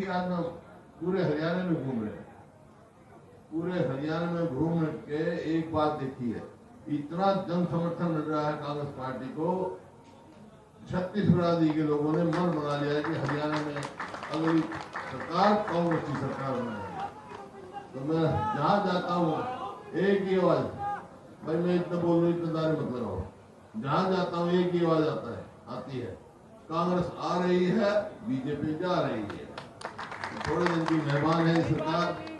देखिए आज मैं पूरे हरियाणा में घूम रहे हैं, पूरे हरियाणा में घूम के एक बात देखी है, इतना जन समर्थन मिल रहा है कांग्रेस पार्टी को। छत्तीसगढ़ आदि के लोगों ने मन बना लिया है कि हरियाणा में अगली सरकार कांग्रेस की सरकार बनाएगी। तो मैं जहां जाता हूँ एक ही आवाज, भाई मैं इतना बोल रहा हूँ, इतना दारे मत लगाओ, जहां जाता हूँ एक ही आवाज आती है, कांग्रेस आ रही है, बीजेपी जा रही है। थोड़े दिन की मेहमान है सरकार।